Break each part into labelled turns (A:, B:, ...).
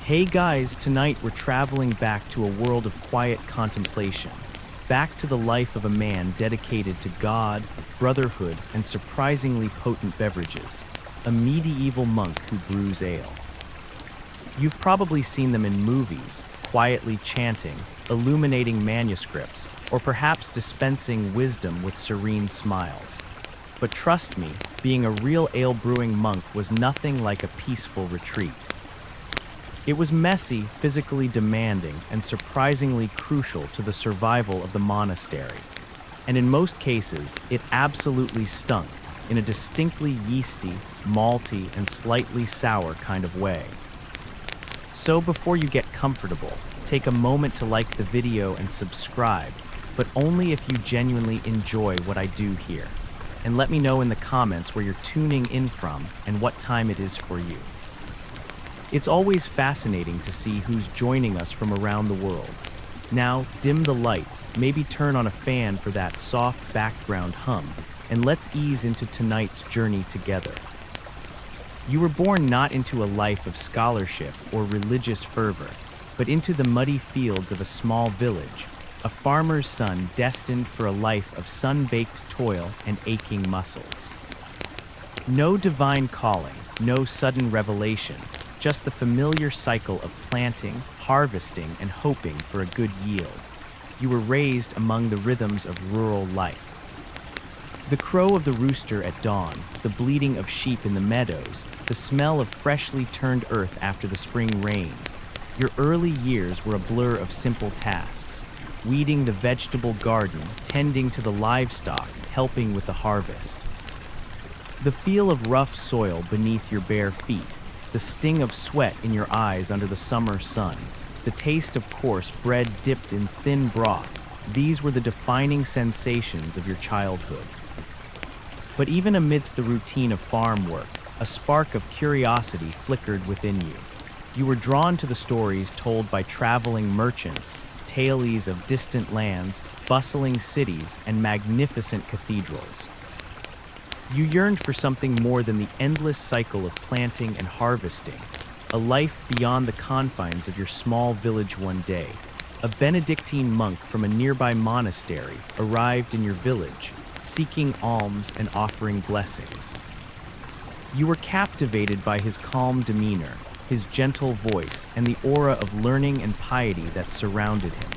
A: Hey guys, tonight we're traveling back to a world of quiet contemplation, back to the life of a man dedicated to God, brotherhood, and surprisingly potent beverages, a medieval monk who brews ale. You've probably seen them in movies, quietly chanting, illuminating manuscripts, or perhaps dispensing wisdom with serene smiles. But trust me, being a real ale brewing monk was nothing like a peaceful retreat. It was messy, physically demanding, and surprisingly crucial to the survival of the monastery. And in most cases, it absolutely stunk, in a distinctly yeasty, malty, and slightly sour kind of way. So before you get comfortable, take a moment to like the video and subscribe, but only if you genuinely enjoy what I do here. And let me know in the comments where you're tuning in from and what time it is for you. It's always fascinating to see who's joining us from around the world. Now, dim the lights, maybe turn on a fan for that soft background hum, and let's ease into tonight's journey together. You were born not into a life of scholarship or religious fervor, but into the muddy fields of a small village, a farmer's son destined for a life of sun-baked toil and aching muscles. No divine calling, no sudden revelation, just the familiar cycle of planting, harvesting, and hoping for a good yield. You were raised among the rhythms of rural life. The crow of the rooster at dawn, the bleating of sheep in the meadows, the smell of freshly turned earth after the spring rains. Your early years were a blur of simple tasks: weeding the vegetable garden, tending to the livestock, helping with the harvest. The feel of rough soil beneath your bare feet, the sting of sweat in your eyes under the summer sun, the taste of coarse bread dipped in thin broth, these were the defining sensations of your childhood. But even amidst the routine of farm work, a spark of curiosity flickered within you. You were drawn to the stories told by traveling merchants, tales of distant lands, bustling cities, and magnificent cathedrals. You yearned for something more than the endless cycle of planting and harvesting, a life beyond the confines of your small village. One day, a Benedictine monk from a nearby monastery arrived in your village, seeking alms and offering blessings. You were captivated by his calm demeanor, his gentle voice, and the aura of learning and piety that surrounded him.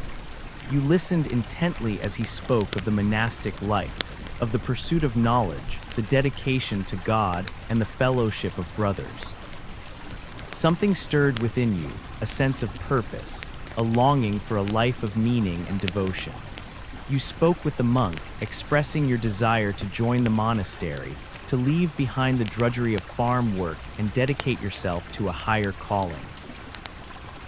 A: You listened intently as he spoke of the monastic life, of the pursuit of knowledge, the dedication to God, and the fellowship of brothers. Something stirred within you, a sense of purpose, a longing for a life of meaning and devotion. You spoke with the monk, expressing your desire to join the monastery, to leave behind the drudgery of farm work and dedicate yourself to a higher calling.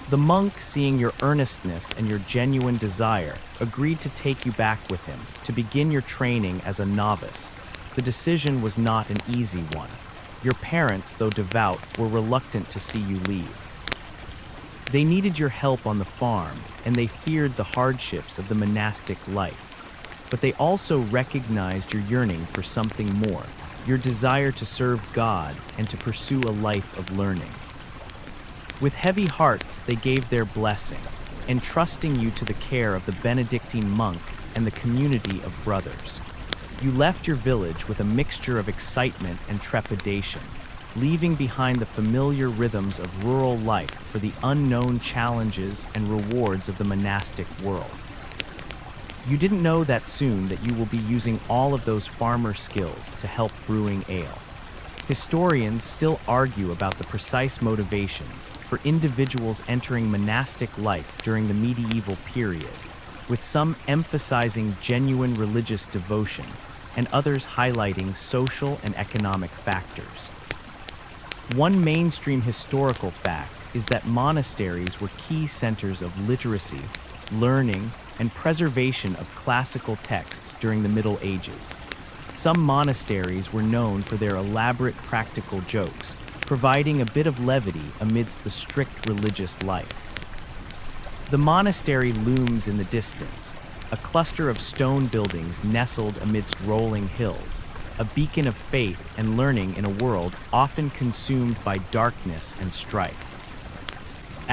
A: The monk, seeing your earnestness and your genuine desire, agreed to take you back with him, to begin your training as a novice. The decision was not an easy one. Your parents, though devout, were reluctant to see you leave. They needed your help on the farm, and they feared the hardships of the monastic life. But they also recognized your yearning for something more, your desire to serve God and to pursue a life of learning. With heavy hearts, they gave their blessing, entrusting you to the care of the Benedictine monk and the community of brothers. You left your village with a mixture of excitement and trepidation, leaving behind the familiar rhythms of rural life for the unknown challenges and rewards of the monastic world. You didn't know that soon that you will be using all of those farmer skills to help brewing ale. Historians still argue about the precise motivations for individuals entering monastic life during the medieval period, with some emphasizing genuine religious devotion and others highlighting social and economic factors. One mainstream historical fact is that monasteries were key centers of literacy, learning, and preservation of classical texts during the Middle Ages. Some monasteries were known for their elaborate practical jokes, providing a bit of levity amidst the strict religious life. The monastery looms in the distance, a cluster of stone buildings nestled amidst rolling hills, a beacon of faith and learning in a world often consumed by darkness and strife.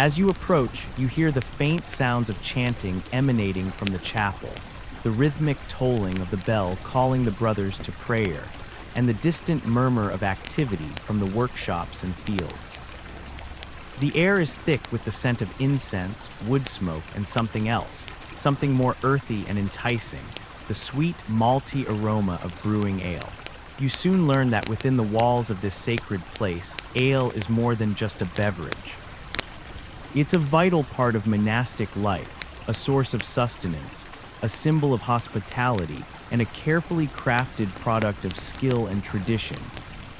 A: As you approach, you hear the faint sounds of chanting emanating from the chapel, the rhythmic tolling of the bell calling the brothers to prayer, and the distant murmur of activity from the workshops and fields. The air is thick with the scent of incense, wood smoke, and something else, something more earthy and enticing, the sweet, malty aroma of brewing ale. You soon learn that within the walls of this sacred place, ale is more than just a beverage. It's a vital part of monastic life, a source of sustenance, a symbol of hospitality, and a carefully crafted product of skill and tradition.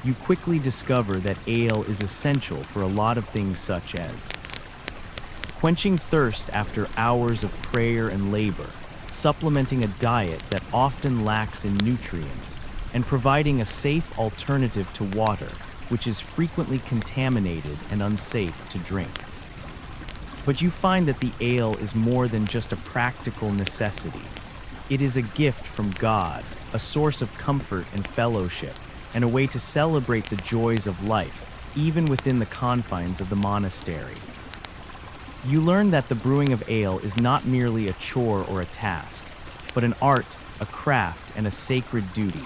A: You quickly discover that ale is essential for a lot of things such as quenching thirst after hours of prayer and labor, supplementing a diet that often lacks in nutrients, and providing a safe alternative to water, which is frequently contaminated and unsafe to drink. But you find that the ale is more than just a practical necessity. It is a gift from God, a source of comfort and fellowship, and a way to celebrate the joys of life, even within the confines of the monastery. You learn that the brewing of ale is not merely a chore or a task, but an art, a craft, and a sacred duty,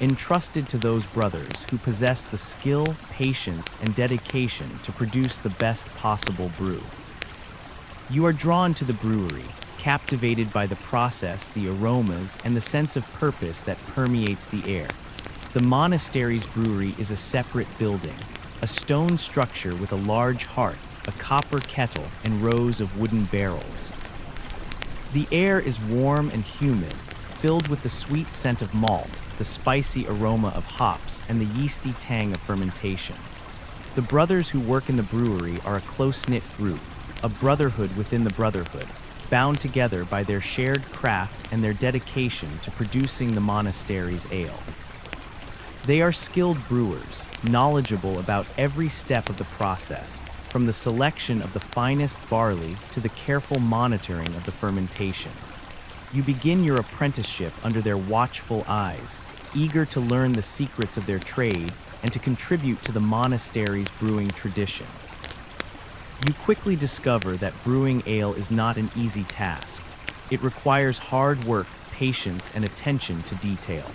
A: entrusted to those brothers who possess the skill, patience, and dedication to produce the best possible brew. You are drawn to the brewery, captivated by the process, the aromas, and the sense of purpose that permeates the air. The monastery's brewery is a separate building, a stone structure with a large hearth, a copper kettle, and rows of wooden barrels. The air is warm and humid, filled with the sweet scent of malt, the spicy aroma of hops, and the yeasty tang of fermentation. The brothers who work in the brewery are a close-knit group, a brotherhood within the brotherhood, bound together by their shared craft and their dedication to producing the monastery's ale. They are skilled brewers, knowledgeable about every step of the process, from the selection of the finest barley to the careful monitoring of the fermentation. You begin your apprenticeship under their watchful eyes, eager to learn the secrets of their trade and to contribute to the monastery's brewing tradition. You quickly discover that brewing ale is not an easy task. It requires hard work, patience, and attention to detail.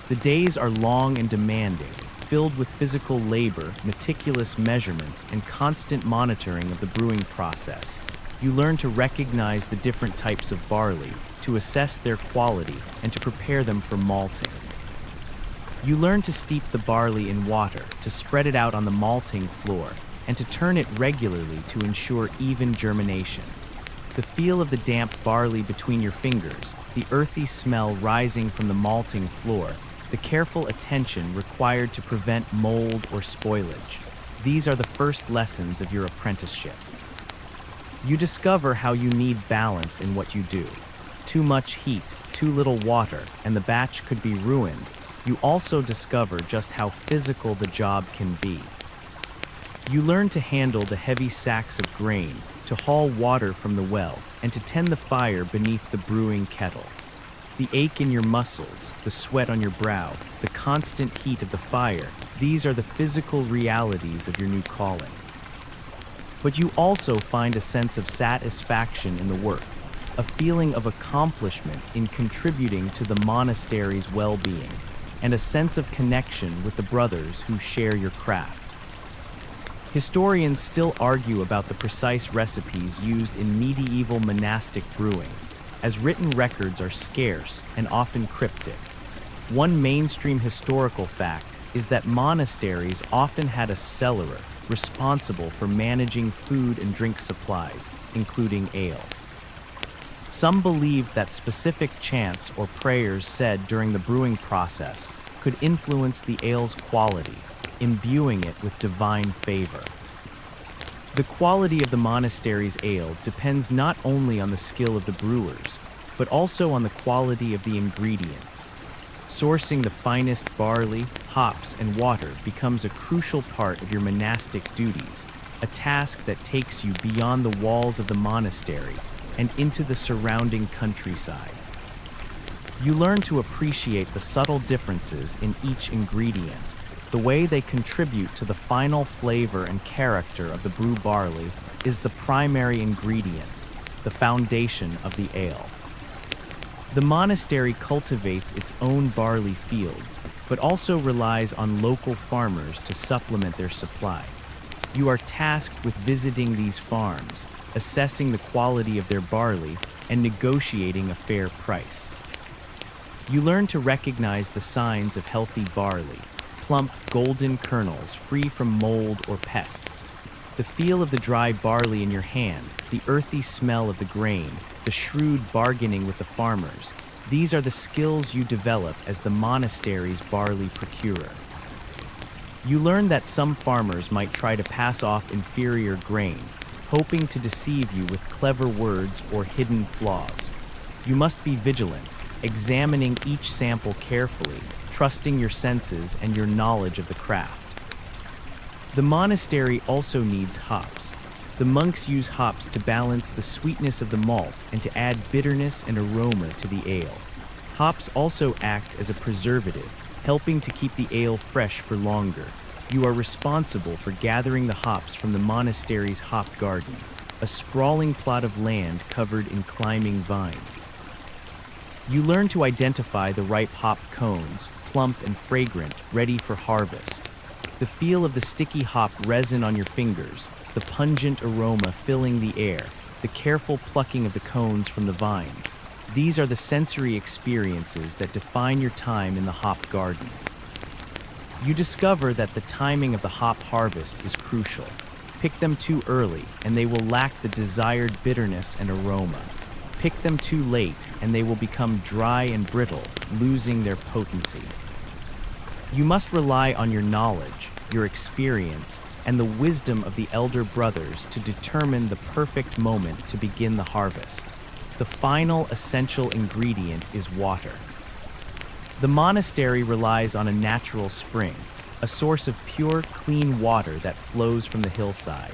A: The days are long and demanding, filled with physical labor, meticulous measurements, and constant monitoring of the brewing process. You learn to recognize the different types of barley, to assess their quality, and to prepare them for malting. You learn to steep the barley in water, to spread it out on the malting floor, and to turn it regularly to ensure even germination. The feel of the damp barley between your fingers, the earthy smell rising from the malting floor, the careful attention required to prevent mold or spoilage. These are the first lessons of your apprenticeship. You discover how you need balance in what you do. Too much heat, too little water, and the batch could be ruined. You also discover just how physical the job can be. You learn to handle the heavy sacks of grain, to haul water from the well, and to tend the fire beneath the brewing kettle. The ache in your muscles, the sweat on your brow, the constant heat of the fire, these are the physical realities of your new calling. But you also find a sense of satisfaction in the work, a feeling of accomplishment in contributing to the monastery's well-being, and a sense of connection with the brothers who share your craft. Historians still argue about the precise recipes used in medieval monastic brewing, as written records are scarce and often cryptic. One mainstream historical fact is that monasteries often had a cellarer responsible for managing food and drink supplies, including ale. Some believed that specific chants or prayers said during the brewing process could influence the ale's quality, imbuing it with divine favor. The quality of the monastery's ale depends not only on the skill of the brewers, but also on the quality of the ingredients. Sourcing the finest barley, hops, and water becomes a crucial part of your monastic duties, a task that takes you beyond the walls of the monastery and into the surrounding countryside. You learn to appreciate the subtle differences in each ingredient, the way they contribute to the final flavor and character of the brew barley, is the primary ingredient, the foundation of the ale. The monastery cultivates its own barley fields, but also relies on local farmers to supplement their supply. You are tasked with visiting these farms, assessing the quality of their barley, and negotiating a fair price. You learn to recognize the signs of healthy barley, plump, golden kernels free from mold or pests. The feel of the dry barley in your hand, the earthy smell of the grain, the shrewd bargaining with the farmers. These are the skills you develop as the monastery's barley procurer. You learn that some farmers might try to pass off inferior grain, hoping to deceive you with clever words or hidden flaws. You must be vigilant, examining each sample carefully, trusting your senses and your knowledge of the craft. The monastery also needs hops. The monks use hops to balance the sweetness of the malt and to add bitterness and aroma to the ale. Hops also act as a preservative, helping to keep the ale fresh for longer. You are responsible for gathering the hops from the monastery's hop garden, a sprawling plot of land covered in climbing vines. You learn to identify the ripe hop cones, plump and fragrant, ready for harvest. The feel of the sticky hop resin on your fingers, the pungent aroma filling the air, the careful plucking of the cones from the vines. These are the sensory experiences that define your time in the hop garden. You discover that the timing of the hop harvest is crucial. Pick them too early, and they will lack the desired bitterness and aroma. Pick them too late, and they will become dry and brittle, losing their potency. You must rely on your knowledge, your experience, and the wisdom of the elder brothers to determine the perfect moment to begin the harvest. The final essential ingredient is water. The monastery relies on a natural spring, a source of pure, clean water that flows from the hillside.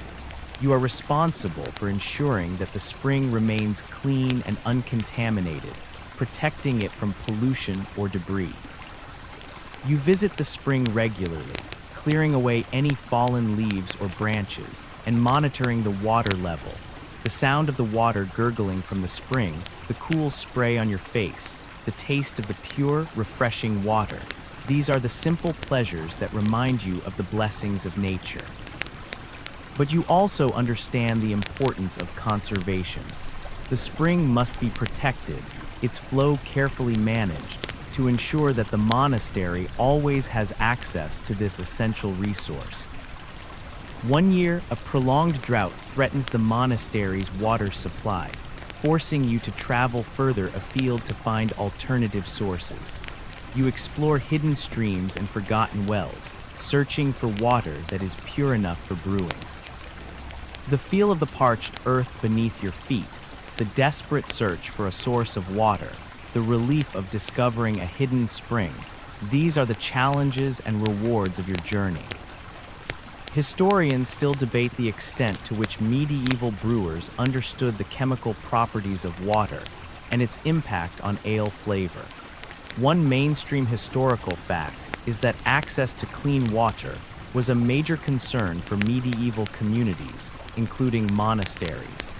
A: You are responsible for ensuring that the spring remains clean and uncontaminated, protecting it from pollution or debris. You visit the spring regularly, clearing away any fallen leaves or branches and monitoring the water level. The sound of the water gurgling from the spring, the cool spray on your face, the taste of the pure, refreshing water. These are the simple pleasures that remind you of the blessings of nature. But you also understand the importance of conservation. The spring must be protected, its flow carefully managed, to ensure that the monastery always has access to this essential resource. One year, a prolonged drought threatens the monastery's water supply, forcing you to travel further afield to find alternative sources. You explore hidden streams and forgotten wells, searching for water that is pure enough for brewing. The feel of the parched earth beneath your feet, the desperate search for a source of water, the relief of discovering a hidden spring, these are the challenges and rewards of your journey. Historians still debate the extent to which medieval brewers understood the chemical properties of water and its impact on ale flavor. One mainstream historical fact is that access to clean water was a major concern for medieval communities, including monasteries.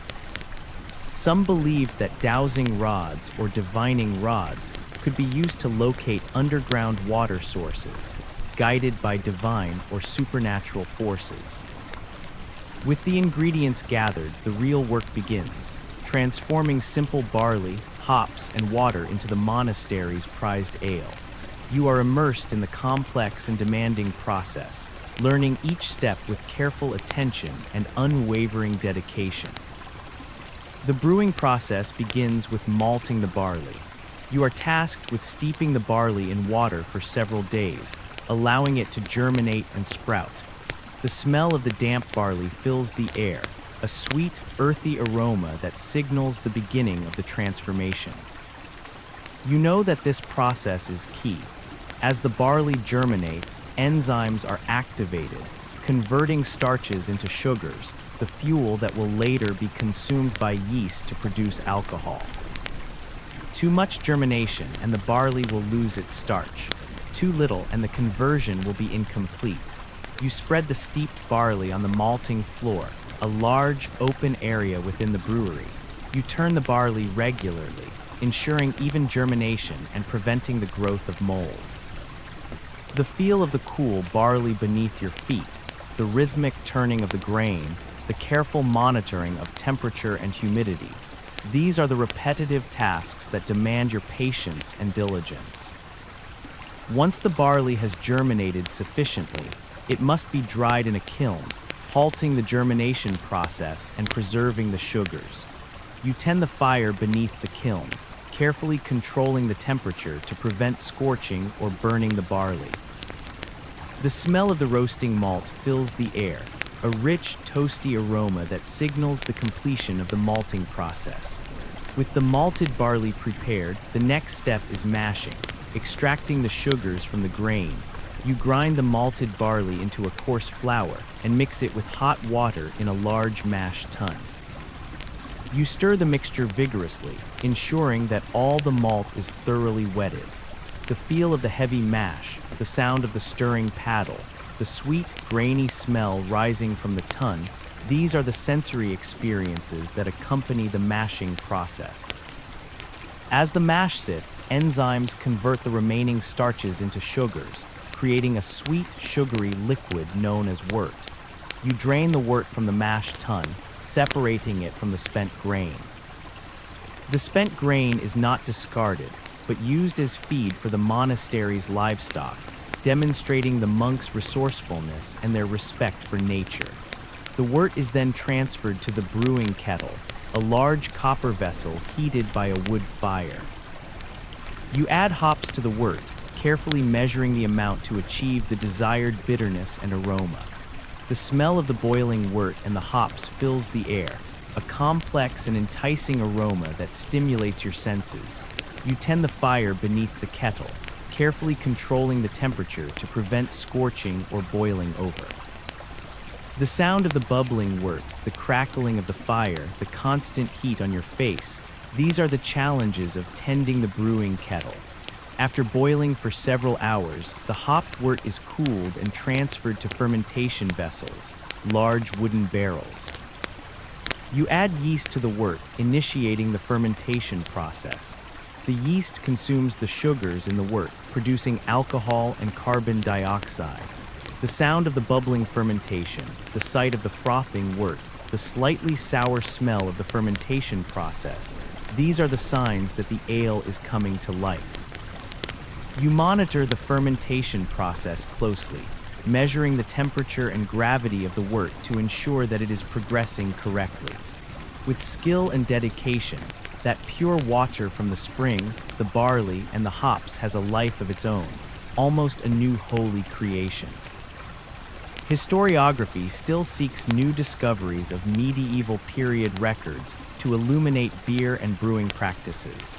A: Some believed that dowsing rods or divining rods could be used to locate underground water sources, guided by divine or supernatural forces. With the ingredients gathered, the real work begins, transforming simple barley, hops, and water into the monastery's prized ale. You are immersed in the complex and demanding process, learning each step with careful attention and unwavering dedication. The brewing process begins with malting the barley. You are tasked with steeping the barley in water for several days, allowing it to germinate and sprout. The smell of the damp barley fills the air, a sweet, earthy aroma that signals the beginning of the transformation. You know that this process is key. As the barley germinates, enzymes are activated, converting starches into sugars, the fuel that will later be consumed by yeast to produce alcohol. Too much germination and the barley will lose its starch. Too little and the conversion will be incomplete. You spread the steeped barley on the malting floor, a large, open area within the brewery. You turn the barley regularly, ensuring even germination and preventing the growth of mold. The feel of the cool barley beneath your feet, the rhythmic turning of the grain, the careful monitoring of temperature and humidity. These are the repetitive tasks that demand your patience and diligence. Once the barley has germinated sufficiently, it must be dried in a kiln, halting the germination process and preserving the sugars. You tend the fire beneath the kiln, carefully controlling the temperature to prevent scorching or burning the barley. The smell of the roasting malt fills the air, a rich, toasty aroma that signals the completion of the malting process. With the malted barley prepared, the next step is mashing, extracting the sugars from the grain. You grind the malted barley into a coarse flour and mix it with hot water in a large mash tun. You stir the mixture vigorously, ensuring that all the malt is thoroughly wetted. The feel of the heavy mash, the sound of the stirring paddle, the sweet, grainy smell rising from the tun, these are the sensory experiences that accompany the mashing process. As the mash sits, enzymes convert the remaining starches into sugars, creating a sweet, sugary liquid known as wort. You drain the wort from the mash tun, separating it from the spent grain. The spent grain is not discarded, but used as feed for the monastery's livestock, demonstrating the monks' resourcefulness and their respect for nature. The wort is then transferred to the brewing kettle, a large copper vessel heated by a wood fire. You add hops to the wort, carefully measuring the amount to achieve the desired bitterness and aroma. The smell of the boiling wort and the hops fills the air, a complex and enticing aroma that stimulates your senses. You tend the fire beneath the kettle, carefully controlling the temperature to prevent scorching or boiling over. The sound of the bubbling wort, the crackling of the fire, the constant heat on your face, these are the challenges of tending the brewing kettle. After boiling for several hours, the hopped wort is cooled and transferred to fermentation vessels, large wooden barrels. You add yeast to the wort, initiating the fermentation process. The yeast consumes the sugars in the wort, producing alcohol and carbon dioxide. The sound of the bubbling fermentation, the sight of the frothing wort, the slightly sour smell of the fermentation process, these are the signs that the ale is coming to life. You monitor the fermentation process closely, measuring the temperature and gravity of the wort to ensure that it is progressing correctly. With skill and dedication, that pure water from the spring, the barley, and the hops has a life of its own, almost a new holy creation. Historiography still seeks new discoveries of medieval period records to illuminate beer and brewing practices.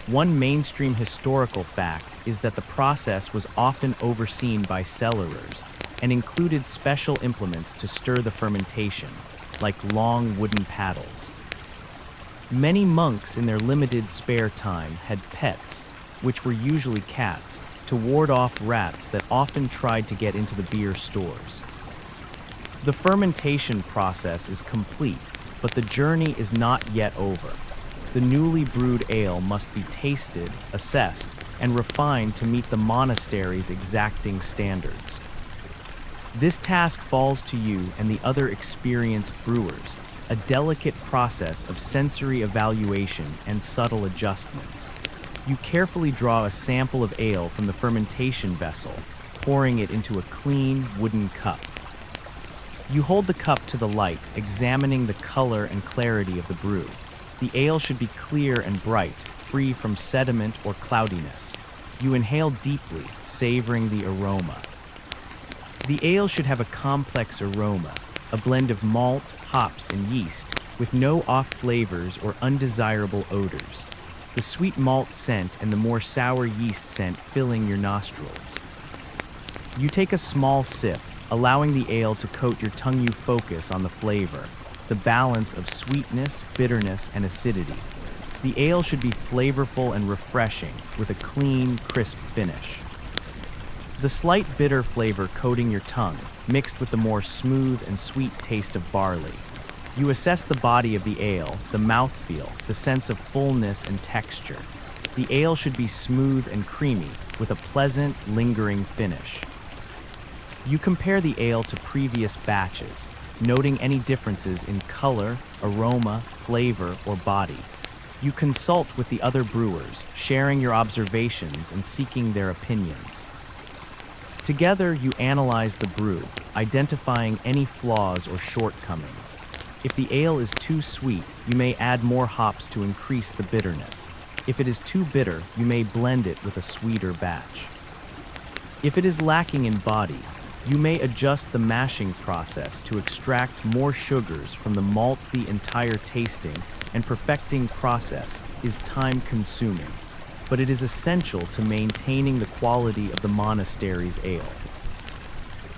A: One mainstream historical fact is that the process was often overseen by cellarers and included special implements to stir the fermentation, like long wooden paddles. Many monks in their limited spare time had pets, which were usually cats, to ward off rats that often tried to get into the beer stores. The fermentation process is complete, but the journey is not yet over. The newly brewed ale must be tasted, assessed, and refined to meet the monastery's exacting standards. This task falls to you and the other experienced brewers, a delicate process of sensory evaluation and subtle adjustments. You carefully draw a sample of ale from the fermentation vessel, pouring it into a clean wooden cup. You hold the cup to the light, examining the color and clarity of the brew. The ale should be clear and bright, free from sediment or cloudiness. You inhale deeply, savoring the aroma. The ale should have a complex aroma, a blend of malt, hops, and yeast, with no off flavors or undesirable odors. The sweet malt scent and the more sour yeast scent filling your nostrils. You take a small sip, allowing the ale to coat your tongue. You focus on the flavor, the balance of sweetness, bitterness, and acidity. The ale should be flavorful and refreshing, with a clean, crisp finish. The slight bitter flavor coating your tongue, mixed with the more smooth and sweet taste of barley. You assess the body of the ale, the mouthfeel, the sense of fullness and texture. The ale should be smooth and creamy, with a pleasant, lingering finish. You compare the ale to previous batches, noting any differences in color, aroma, flavor, or body. You consult with the other brewers, sharing your observations and seeking their opinions. Together, you analyze the brew, identifying any flaws or shortcomings. If the ale is too sweet, you may add more hops to increase the bitterness. If it is too bitter, you may blend it with a sweeter batch. If it is lacking in body, you may adjust the mashing process to extract more sugars from the malt. The entire tasting and perfecting process is time-consuming, but it is essential to maintaining the quality of the monastery's ale.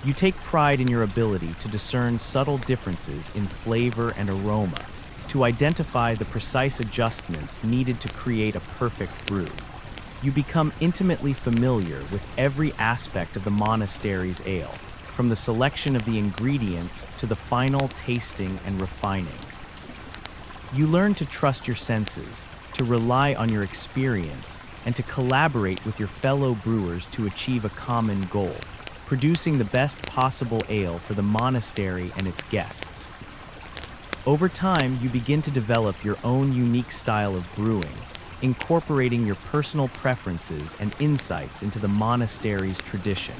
A: You take pride in your ability to discern subtle differences in flavor and aroma, to identify the precise adjustments needed to create a perfect brew. You become intimately familiar with every aspect of the monastery's ale, from the selection of the ingredients to the final tasting and refining. You learn to trust your senses, to rely on your experience, and to collaborate with your fellow brewers to achieve a common goal, producing the best possible ale for the monastery and its guests. Over time, you begin to develop your own unique style of brewing, incorporating your personal preferences and insights into the monastery's tradition.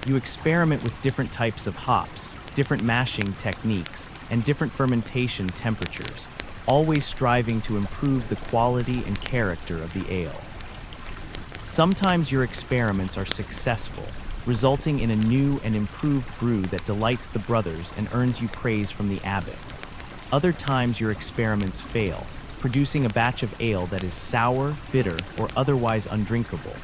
A: You experiment with different types of hops, different mashing techniques, and different fermentation temperatures, always striving to improve the quality and character of the ale. Sometimes your experiments are successful, resulting in a new and improved brew that delights the brothers and earns you praise from the abbot. Other times your experiments fail, producing a batch of ale that is sour, bitter, or otherwise undrinkable.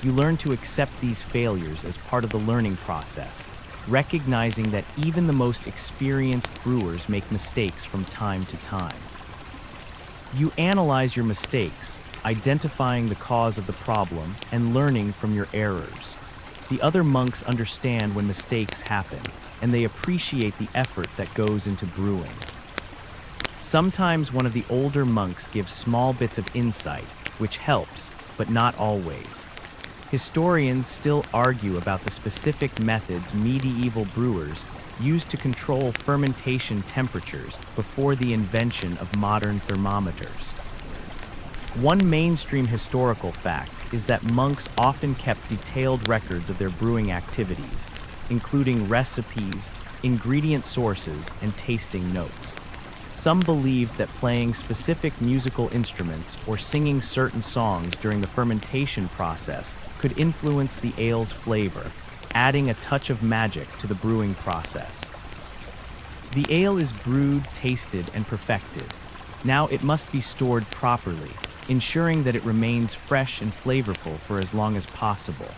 A: You learn to accept these failures as part of the learning process, recognizing that even the most experienced brewers make mistakes from time to time. You analyze your mistakes, identifying the cause of the problem and learning from your errors. The other monks understand when mistakes happen, and they appreciate the effort that goes into brewing. Sometimes one of the older monks gives small bits of insight, which helps, but not always. Historians still argue about the specific methods medieval brewers used to control fermentation temperatures before the invention of modern thermometers. One mainstream historical fact is that monks often kept detailed records of their brewing activities, including recipes, ingredient sources, and tasting notes. Some believed that playing specific musical instruments or singing certain songs during the fermentation process could influence the ale's flavor, adding a touch of magic to the brewing process. The ale is brewed, tasted, and perfected. Now it must be stored properly, ensuring that it remains fresh and flavorful for as long as possible.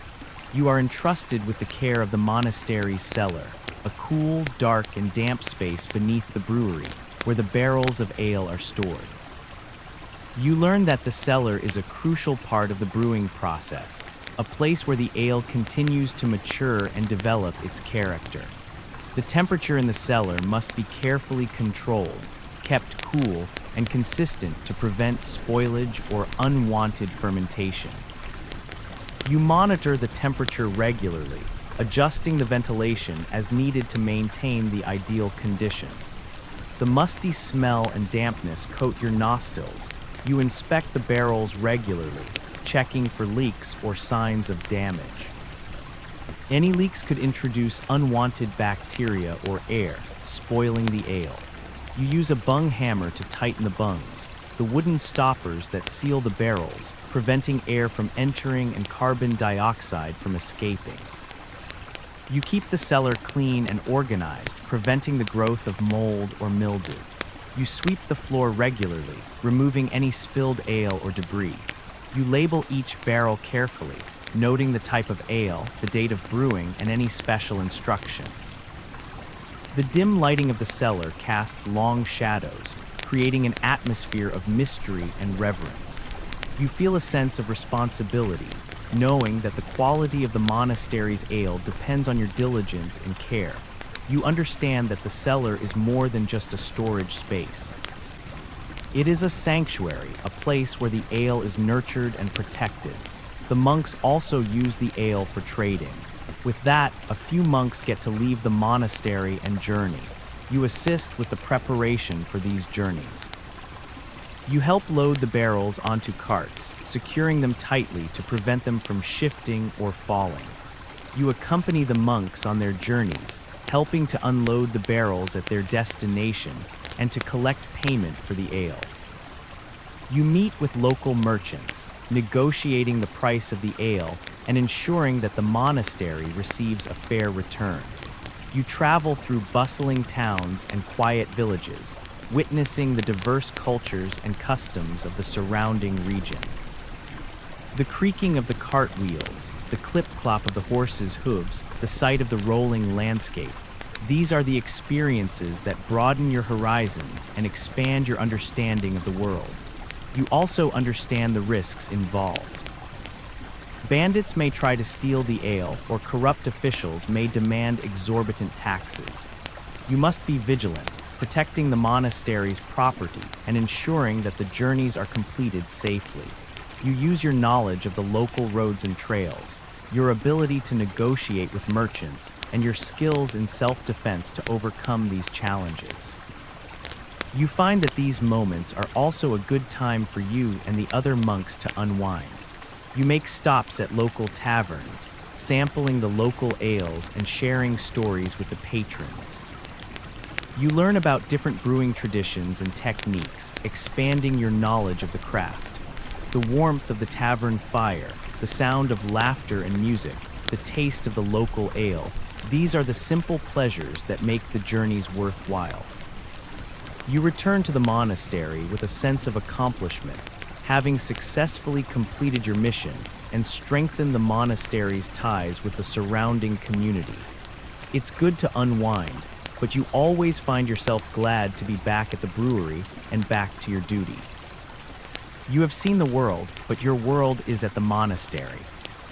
A: You are entrusted with the care of the monastery's cellar, a cool, dark, and damp space beneath the brewery, where the barrels of ale are stored. You learn that the cellar is a crucial part of the brewing process, a place where the ale continues to mature and develop its character. The temperature in the cellar must be carefully controlled, kept cool, and consistent to prevent spoilage or unwanted fermentation. You monitor the temperature regularly, adjusting the ventilation as needed to maintain the ideal conditions. The musty smell and dampness coat your nostrils. You inspect the barrels regularly, checking for leaks or signs of damage. Any leaks could introduce unwanted bacteria or air, spoiling the ale. You use a bung hammer to tighten the bungs, the wooden stoppers that seal the barrels, preventing air from entering and carbon dioxide from escaping. You keep the cellar clean and organized, preventing the growth of mold or mildew. You sweep the floor regularly, removing any spilled ale or debris. You label each barrel carefully, noting the type of ale, the date of brewing, and any special instructions. The dim lighting of the cellar casts long shadows, creating an atmosphere of mystery and reverence. You feel a sense of responsibility, knowing that the quality of the monastery's ale depends on your diligence and care. you understand that the cellar is more than just a storage space. It is a sanctuary, a place where the ale is nurtured and protected. The monks also use the ale for trading. With that, a few monks get to leave the monastery and journey. You assist with the preparation for these journeys. You help load the barrels onto carts, securing them tightly to prevent them from shifting or falling. You accompany the monks on their journeys, helping to unload the barrels at their destination and to collect payment for the ale. You meet with local merchants, negotiating the price of the ale and ensuring that the monastery receives a fair return. You travel through bustling towns and quiet villages, witnessing the diverse cultures and customs of the surrounding region. The creaking of the cart wheels, the clip-clop of the horses' hooves, the sight of the rolling landscape, these are the experiences that broaden your horizons and expand your understanding of the world. You also understand the risks involved. Bandits may try to steal the ale, or corrupt officials may demand exorbitant taxes. You must be vigilant, protecting the monastery's property and ensuring that the journeys are completed safely. You use your knowledge of the local roads and trails, your ability to negotiate with merchants, and your skills in self-defense to overcome these challenges. You find that these moments are also a good time for you and the other monks to unwind. You make stops at local taverns, sampling the local ales and sharing stories with the patrons. You learn about different brewing traditions and techniques, expanding your knowledge of the craft. The warmth of the tavern fire, the sound of laughter and music, the taste of the local ale, these are the simple pleasures that make the journeys worthwhile. You return to the monastery with a sense of accomplishment, having successfully completed your mission and strengthened the monastery's ties with the surrounding community. It's good to unwind, but you always find yourself glad to be back at the brewery and back to your duty. You have seen the world, but your world is at the monastery.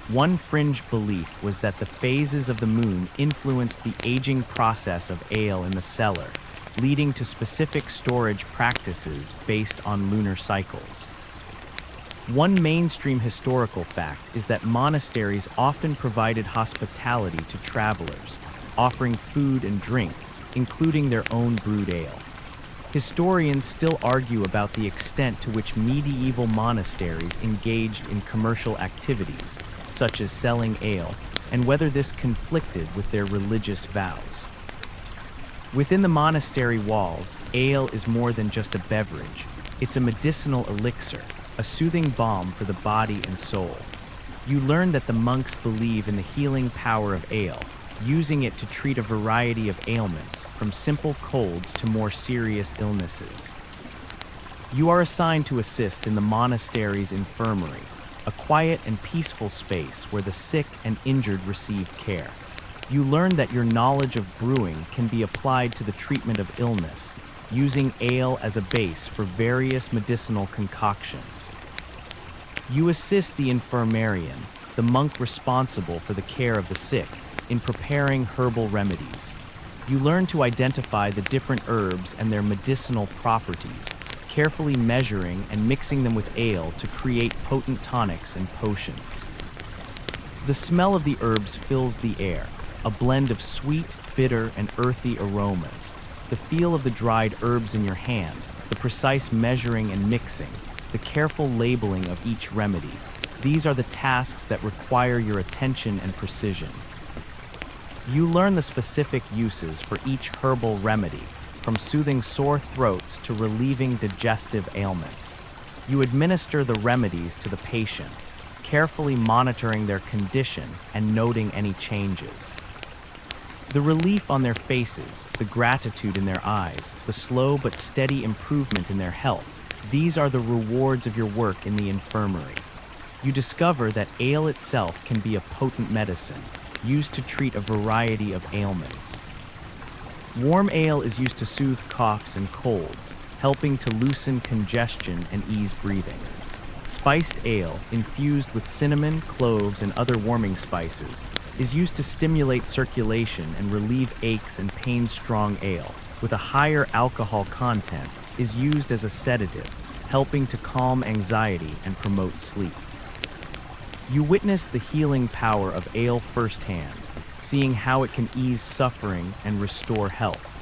A: One fringe belief was that the phases of the moon influenced the aging process of ale in the cellar, leading to specific storage practices based on lunar cycles. One mainstream historical fact is that monasteries often provided hospitality to travelers, offering food and drink, including their own brewed ale. Historians still argue about the extent to which medieval monasteries engaged in commercial activities, such as selling ale, and whether this conflicted with their religious vows. Within the monastery walls, ale is more than just a beverage. It's a medicinal elixir, a soothing balm for the body and soul. You learn that the monks believe in the healing power of ale, using it to treat a variety of ailments, from simple colds to more serious illnesses. You are assigned to assist in the monastery's infirmary, a quiet and peaceful space where the sick and injured receive care. You learn that your knowledge of brewing can be applied to the treatment of illness, using ale as a base for various medicinal concoctions. You assist the infirmarian, the monk responsible for the care of the sick, in preparing herbal remedies. You learn to identify the different herbs and their medicinal properties, carefully measuring and mixing them with ale to create potent tonics and potions. The smell of the herbs fills the air, a blend of sweet, bitter, and earthy aromas. The feel of the dried herbs in your hand, the precise measuring and mixing, the careful labeling of each remedy. These are the tasks that require your attention and precision. You learn the specific uses for each herbal remedy, from soothing sore throats to relieving digestive ailments. You administer the remedies to the patients, carefully monitoring their condition and noting any changes. The relief on their faces, the gratitude in their eyes, the slow but steady improvement in their health, these are the rewards of your work in the infirmary. You discover that ale itself can be a potent medicine, used to treat a variety of ailments. Warm ale is used to soothe coughs and colds, helping to loosen congestion and ease breathing. Spiced ale, infused with cinnamon, cloves, and other warming spices, is used to stimulate circulation and relieve aches, and pain-strong ale, with a higher alcohol content, is used as a sedative, helping to calm anxiety and promote sleep. You witness the healing power of ale firsthand, seeing how it can ease suffering and restore health.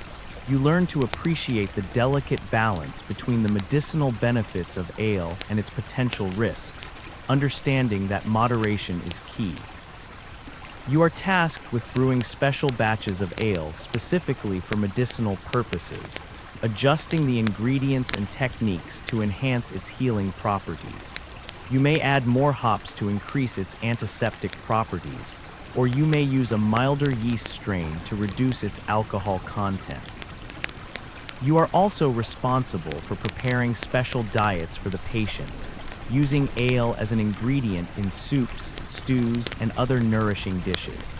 A: You learn to appreciate the delicate balance between the medicinal benefits of ale and its potential risks, understanding that moderation is key. You are tasked with brewing special batches of ale specifically for medicinal purposes, adjusting the ingredients and techniques to enhance its healing properties. You may add more hops to increase its antiseptic properties, or you may use a milder yeast strain to reduce its alcohol content. You are also responsible for preparing special diets for the patients, using ale as an ingredient in soups, stews, and other nourishing dishes.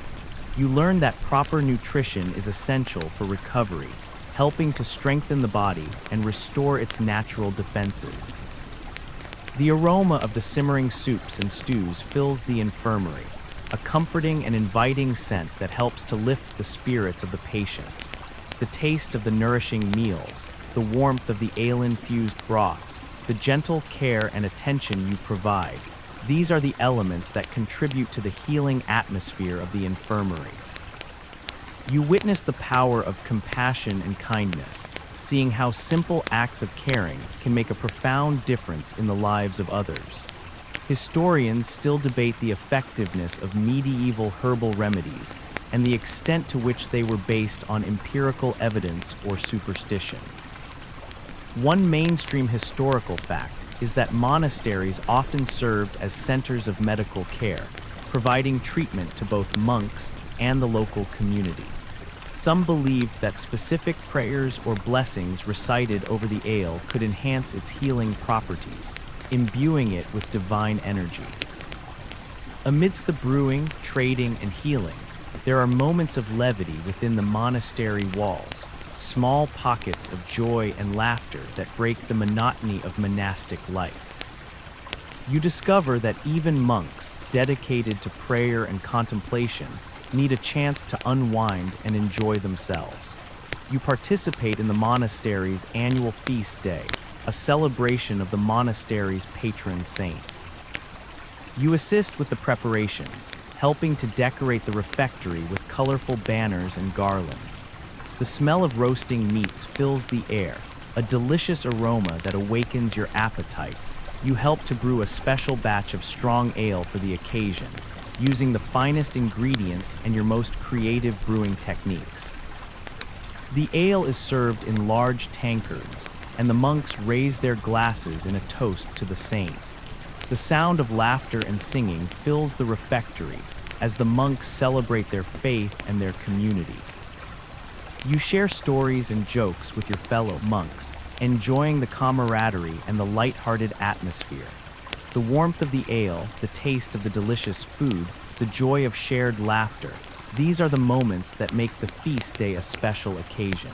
A: You learn that proper nutrition is essential for recovery, helping to strengthen the body and restore its natural defenses. The aroma of the simmering soups and stews fills the infirmary, a comforting and inviting scent that helps to lift the spirits of the patients. The taste of the nourishing meals, the warmth of the ale-infused broths, the gentle care and attention you provide, these are the elements that contribute to the healing atmosphere of the infirmary. You witness the power of compassion and kindness, seeing how simple acts of caring can make a profound difference in the lives of others. Historians still debate the effectiveness of medieval herbal remedies and the extent to which they were based on empirical evidence or superstition. One mainstream historical fact is that monasteries often served as centers of medical care, providing treatment to both monks and the local community. Some believed that specific prayers or blessings recited over the ale could enhance its healing properties, imbuing it with divine energy. Amidst the brewing, trading, and healing, there are moments of levity within the monastery walls, small pockets of joy and laughter that break the monotony of monastic life. You discover that even monks, dedicated to prayer and contemplation, need a chance to unwind and enjoy themselves. You participate in the monastery's annual feast day, a celebration of the monastery's patron saint. You assist with the preparations, helping to decorate the refectory with colorful banners and garlands. The smell of roasting meats fills the air, a delicious aroma that awakens your appetite. You help to brew a special batch of strong ale for the occasion, using the finest ingredients and your most creative brewing techniques. The ale is served in large tankards, and the monks raise their glasses in a toast to the saint. The sound of laughter and singing fills the refectory as the monks celebrate their faith and their community. You share stories and jokes with your fellow monks, enjoying the camaraderie and the light-hearted atmosphere. The warmth of the ale, the taste of the delicious food, the joy of shared laughter, these are the moments that make the feast day a special occasion.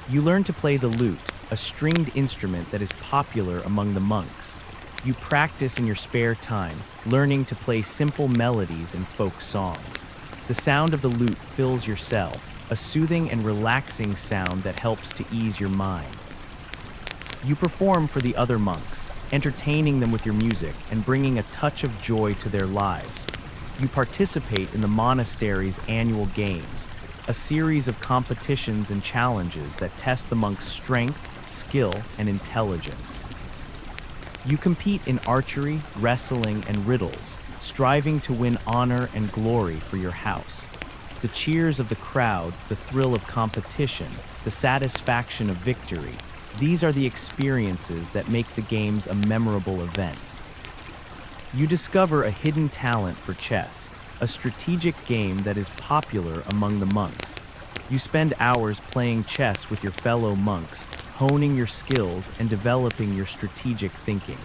A: You learn to play the lute, a stringed instrument that is popular among the monks. You practice in your spare time, learning to play simple melodies and folk songs. The sound of the lute fills your cell, a soothing and relaxing sound that helps to ease your mind. You perform for the other monks, entertaining them with your music and bringing a touch of joy to their lives. You participate in the monastery's annual games, a series of competitions and challenges that test the monks' strength, skill, and intelligence. You compete in archery, wrestling, and riddles, striving to win honor and glory for your house. The cheers of the crowd, the thrill of competition, the satisfaction of victory, these are the experiences that make the games a memorable event. You discover a hidden talent for chess, a strategic game that is popular among the monks. You spend hours playing chess with your fellow monks, honing your skills and developing your strategic thinking.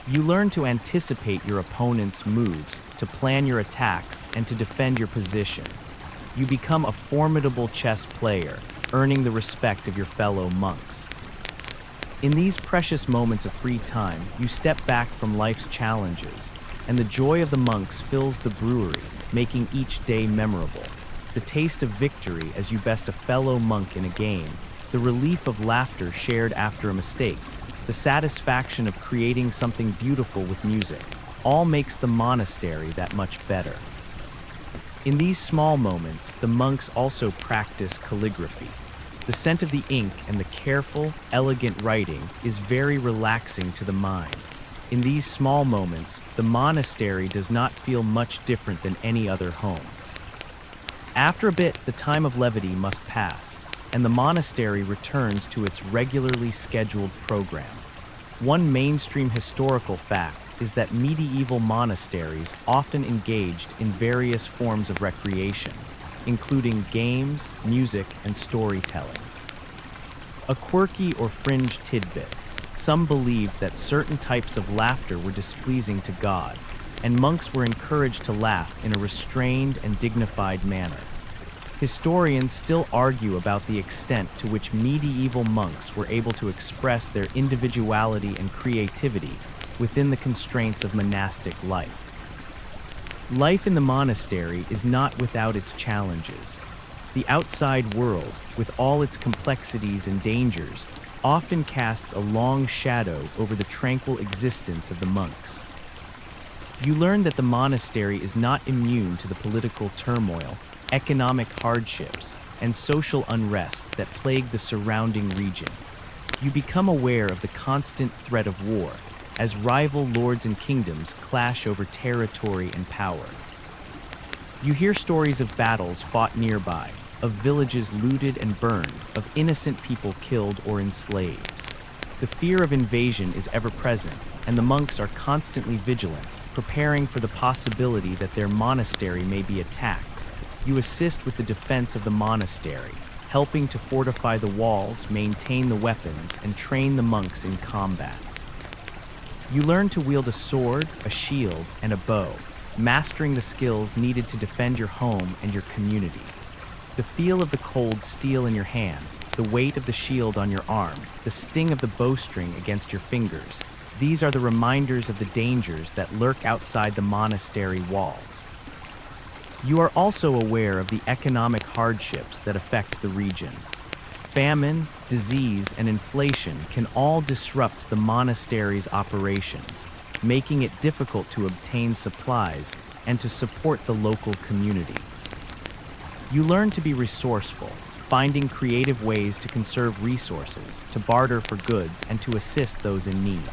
A: You learn to anticipate your opponent's moves, to plan your attacks, and to defend your position. You become a formidable chess player, earning the respect of your fellow monks. In these precious moments of free time, you step back from life's challenges, and the joy of the monks fills the brewery, making each day memorable. The taste of victory as you best a fellow monk in a game, the relief of laughter shared after a mistake, the satisfaction of creating something beautiful with music, all makes the monastery that much better. In these small moments, the monks also practice calligraphy. The scent of the ink and the careful, elegant writing is very relaxing to the mind. In these small moments, the monastery does not feel much different than any other home. After a bit, the time of levity must pass, and the monastery returns to its regularly scheduled program. One mainstream historical fact is that medieval monasteries often engaged in various forms of recreation, including games, music, and storytelling. A quirky or fringe tidbit: some believed that certain types of laughter were displeasing to God, and monks were encouraged to laugh in a restrained and dignified manner. Historians still argue about the extent to which medieval monks were able to express their individuality and creativity within the constraints of monastic life. Life in the monastery is not without its challenges. The outside world, with all its complexities and dangers, often casts a long shadow over the tranquil existence of the monks. You learn that the monastery is not immune to the political turmoil, economic hardships, and social unrest that plague the surrounding region. You become aware of the constant threat of war, as rival lords and kingdoms clash over territory and power. You hear stories of battles fought nearby, of villages looted and burned, of innocent people killed or enslaved. The fear of invasion is ever present, and the monks are constantly vigilant, preparing for the possibility that their monastery may be attacked. You assist with the defense of the monastery, helping to fortify the walls, maintain the weapons, and train the monks in combat. You learn to wield a sword, a shield, and a bow, mastering the skills needed to defend your home and your community. The feel of the cold steel in your hand, the weight of the shield on your arm, the sting of the bowstring against your fingers, these are the reminders of the dangers that lurk outside the monastery walls. You are also aware of the economic hardships that affect the region. Famine, disease, and inflation can all disrupt the monastery's operations, making it difficult to obtain supplies and to support the local community. You learn to be resourceful, finding creative ways to conserve resources, to barter for goods, and to assist those in need.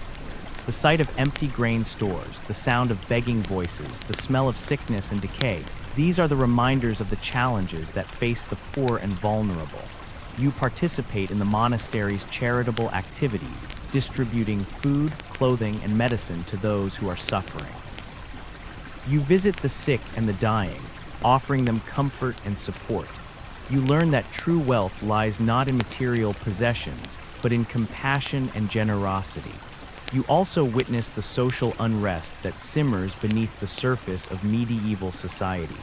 A: The sight of empty grain stores, the sound of begging voices, the smell of sickness and decay, these are the reminders of the challenges that face the poor and vulnerable. You participate in the monastery's charitable activities, distributing food, clothing, and medicine to those who are suffering. You visit the sick and the dying, offering them comfort and support. You learn that true wealth lies not in material possessions, but in compassion and generosity. You also witness the social unrest that simmers beneath the surface of medieval society.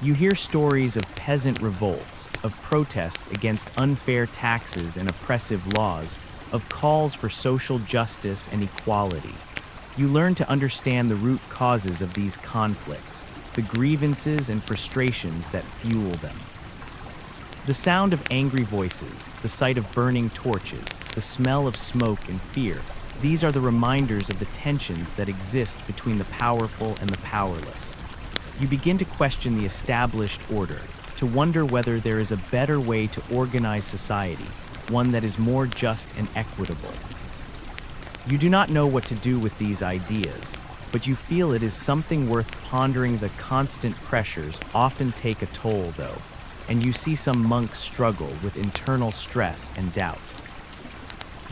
A: You hear stories of peasant revolts, of protests against unfair taxes and oppressive laws, of calls for social justice and equality. You learn to understand the root causes of these conflicts, the grievances and frustrations that fuel them. The sound of angry voices, the sight of burning torches, the smell of smoke and fear, these are the reminders of the tensions that exist between the powerful and the powerless. You begin to question the established order, to wonder whether there is a better way to organize society, one that is more just and equitable. You do not know what to do with these ideas, but you feel it is something worth pondering. The constant pressures often take a toll, though, and you see some monks struggle with internal stress and doubt.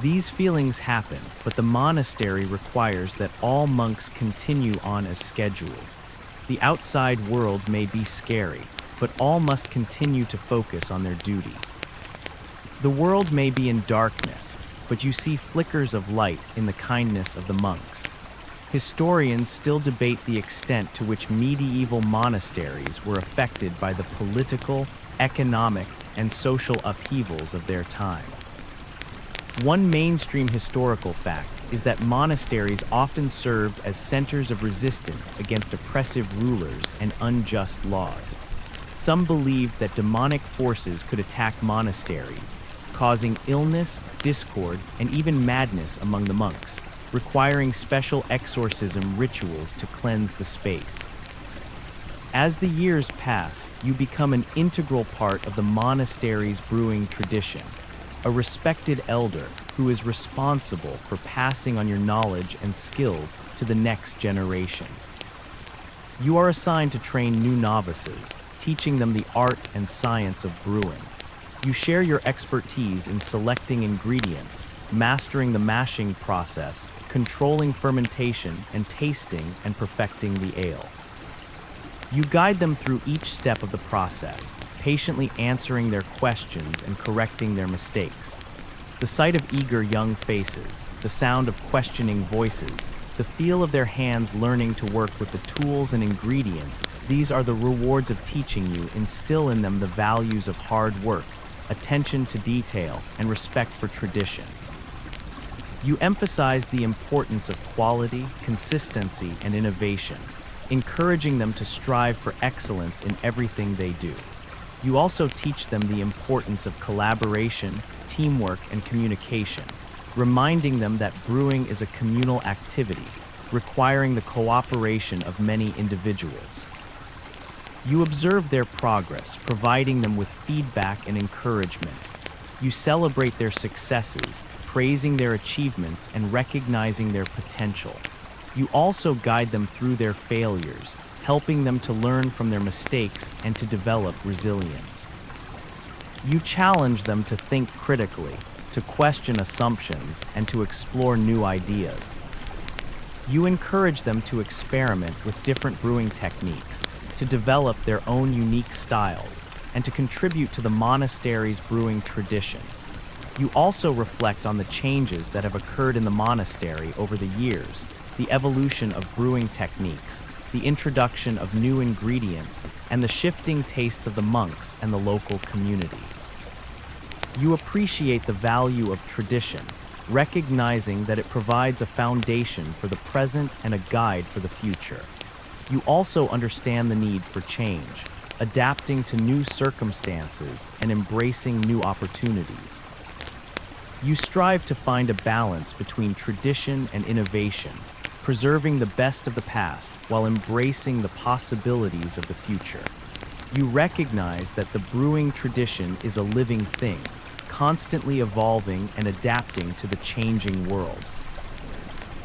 A: These feelings happen, but the monastery requires that all monks continue on as scheduled. The outside world may be scary, but all must continue to focus on their duty. The world may be in darkness, but you see flickers of light in the kindness of the monks. Historians still debate the extent to which medieval monasteries were affected by the political, economic, and social upheavals of their time. One mainstream historical fact is that monasteries often served as centers of resistance against oppressive rulers and unjust laws. Some believed that demonic forces could attack monasteries, causing illness, discord, and even madness among the monks, requiring special exorcism rituals to cleanse the space. As the years pass, you become an integral part of the monastery's brewing tradition, a respected elder who is responsible for passing on your knowledge and skills to the next generation. You are assigned to train new novices, teaching them the art and science of brewing. You share your expertise in selecting ingredients, mastering the mashing process, controlling fermentation, and tasting and perfecting the ale. You guide them through each step of the process, patiently answering their questions and correcting their mistakes. The sight of eager young faces, the sound of questioning voices, the feel of their hands learning to work with the tools and ingredients, these are the rewards of teaching you. Instill in them the values of hard work, attention to detail, and respect for tradition. You emphasize the importance of quality, consistency, and innovation, encouraging them to strive for excellence in everything they do. You also teach them the importance of collaboration, teamwork, and communication, reminding them that brewing is a communal activity, requiring the cooperation of many individuals. You observe their progress, providing them with feedback and encouragement. You celebrate their successes, praising their achievements and recognizing their potential. You also guide them through their failures, helping them to learn from their mistakes and to develop resilience. You challenge them to think critically, to question assumptions, and to explore new ideas. You encourage them to experiment with different brewing techniques, to develop their own unique styles, and to contribute to the monastery's brewing tradition. You also reflect on the changes that have occurred in the monastery over the years, the evolution of brewing techniques, the introduction of new ingredients, and the shifting tastes of the monks and the local community. You appreciate the value of tradition, recognizing that it provides a foundation for the present and a guide for the future. You also understand the need for change, adapting to new circumstances and embracing new opportunities. You strive to find a balance between tradition and innovation, preserving the best of the past while embracing the possibilities of the future. You recognize that the brewing tradition is a living thing, constantly evolving and adapting to the changing world.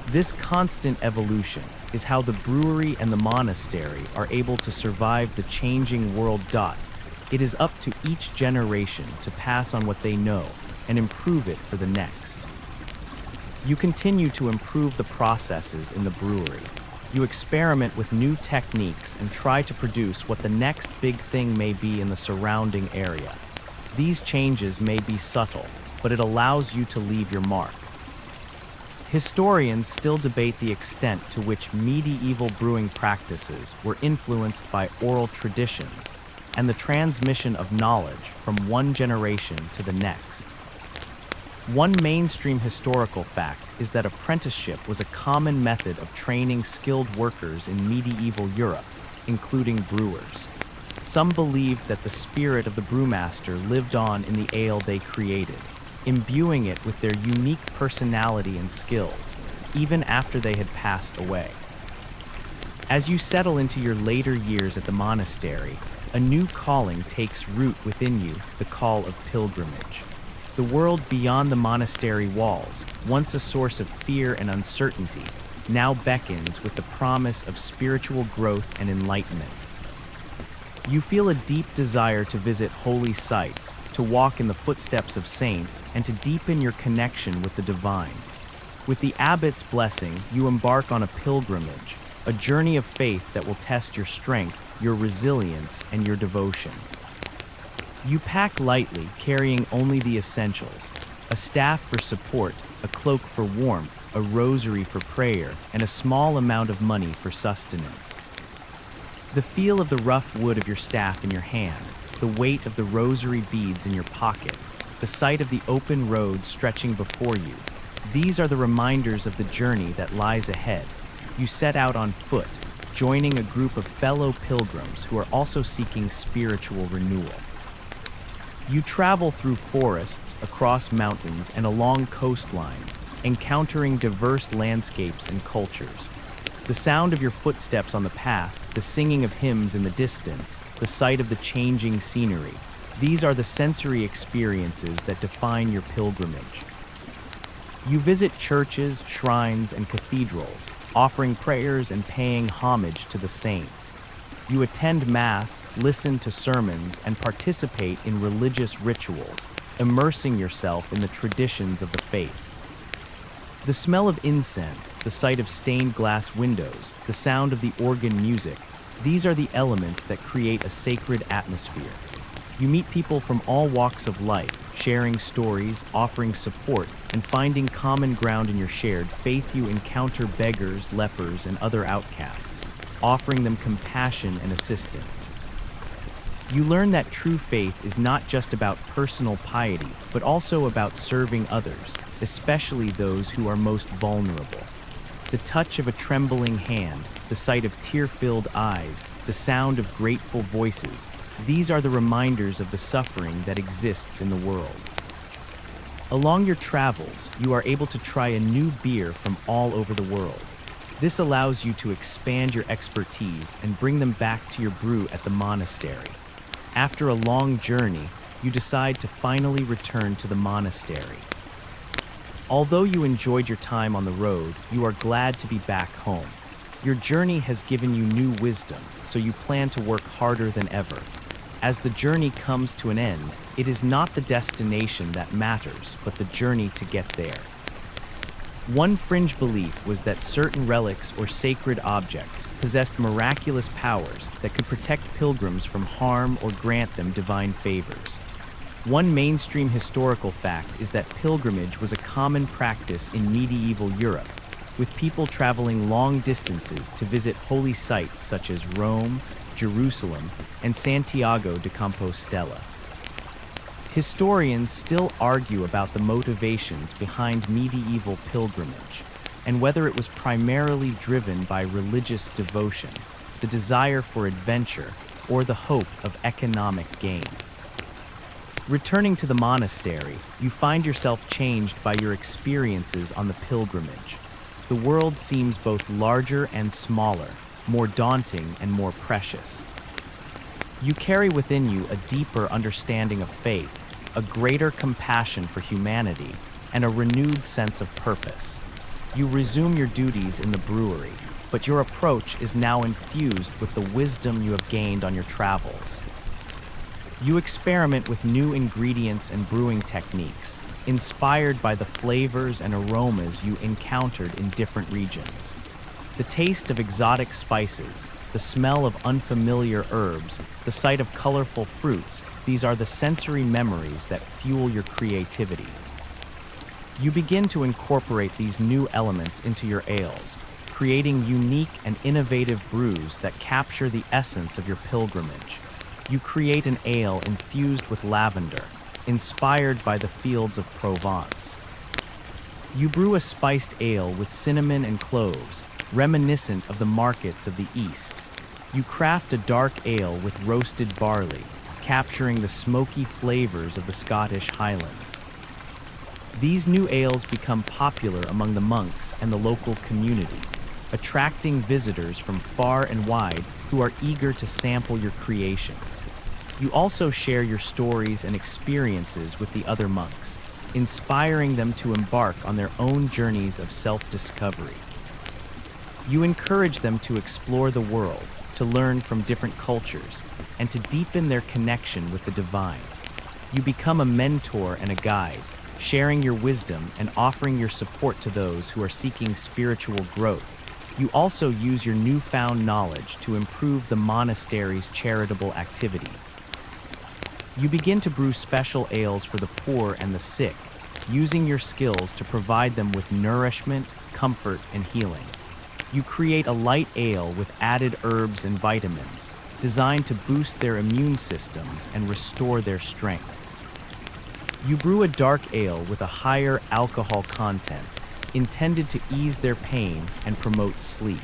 A: This constant evolution is how the brewery and the monastery are able to survive the changing world. It is up to each generation to pass on what they know and improve it for the next. You continue to improve the processes in the brewery. You experiment with new techniques and try to produce what the next big thing may be in the surrounding area. These changes may be subtle, but it allows you to leave your mark. Historians still debate the extent to which medieval brewing practices were influenced by oral traditions and the transmission of knowledge from one generation to the next. One mainstream historical fact is that apprenticeship was a common method of training skilled workers in medieval Europe, including brewers. Some believed that the spirit of the brewmaster lived on in the ale they created, imbuing it with their unique personality and skills, even after they had passed away. As you settle into your later years at the monastery, a new calling takes root within you, the call of pilgrimage. The world beyond the monastery walls, once a source of fear and uncertainty, now beckons with the promise of spiritual growth and enlightenment. You feel a deep desire to visit holy sites, to walk in the footsteps of saints, and to deepen your connection with the divine. With the abbot's blessing, you embark on a pilgrimage, a journey of faith that will test your strength, your resilience, and your devotion. You pack lightly, carrying only the essentials: a staff for support, a cloak for warmth, a rosary for prayer, and a small amount of money for sustenance. The feel of the rough wood of your staff in your hand, the weight of the rosary beads in your pocket, the sight of the open road stretching before you, These are the reminders of the journey that lies ahead. You set out on foot, joining a group of fellow pilgrims who are also seeking spiritual renewal. You travel through forests, across mountains, and along coastlines, encountering diverse landscapes and cultures. The sound of your footsteps on the path, the singing of hymns in the distance, the sight of the changing scenery, these are the sensory experiences that define your pilgrimage. You visit churches, shrines, and cathedrals, offering prayers and paying homage to the saints. You attend Mass, listen to sermons, and participate in religious rituals, immersing yourself in the traditions of the faith. The smell of incense, the sight of stained glass windows, the sound of the organ music, these are the elements that create a sacred atmosphere. You meet people from all walks of life, sharing stories, offering support, and finding common ground in your shared faith. You encounter beggars, lepers, and other outcasts, offering them compassion and assistance. You learn that true faith is not just about personal piety, but also about serving others, especially those who are most vulnerable. The touch of a trembling hand, the sight of tear-filled eyes, the sound of grateful voices, these are the reminders of the suffering that exists in the world. Along your travels, you are able to try a new beer from all over the world. This allows you to expand your expertise and bring them back to your brew at the monastery. After a long journey, you decide to finally return to the monastery. Although you enjoyed your time on the road, you are glad to be back home. Your journey has given you new wisdom, so you plan to work harder than ever. As the journey comes to an end, it is not the destination that matters, but the journey to get there. One fringe belief was that certain relics or sacred objects possessed miraculous powers that could protect pilgrims from harm or grant them divine favors. One mainstream historical fact is that pilgrimage was a common practice in medieval Europe, with people traveling long distances to visit holy sites such as Rome, Jerusalem, and Santiago de Compostela. Historians still argue about the motivations behind medieval pilgrimage and whether it was primarily driven by religious devotion, the desire for adventure, or the hope of economic gain. Returning to the monastery, you find yourself changed by your experiences on the pilgrimage. The world seems both larger and smaller, more daunting and more precious. You carry within you a deeper understanding of faith, a greater compassion for humanity, and a renewed sense of purpose. You resume your duties in the brewery, but your approach is now infused with the wisdom you have gained on your travels. You experiment with new ingredients and brewing techniques, inspired by the flavors and aromas you encountered in different regions. The taste of exotic spices, the smell of unfamiliar herbs, the sight of colorful fruits, these are the sensory memories that fuel your creativity. You begin to incorporate these new elements into your ales, creating unique and innovative brews that capture the essence of your pilgrimage. You create an ale infused with lavender, inspired by the fields of Provence. You brew a spiced ale with cinnamon and cloves, reminiscent of the markets of the East. You craft a dark ale with roasted barley, capturing the smoky flavors of the Scottish Highlands. These new ales become popular among the monks and the local community, attracting visitors from far and wide who are eager to sample your creations. You also share your stories and experiences with the other monks, inspiring them to embark on their own journeys of self-discovery. You encourage them to explore the world, to learn from different cultures, and to deepen their connection with the divine. You become a mentor and a guide, sharing your wisdom and offering your support to those who are seeking spiritual growth. You also use your newfound knowledge to improve the monastery's charitable activities. You begin to brew special ales for the poor and the sick, using your skills to provide them with nourishment, comfort, and healing. You create a light ale with added herbs and vitamins, designed to boost their immune systems and restore their strength. You brew a dark ale with a higher alcohol content, intended to ease their pain and promote sleep.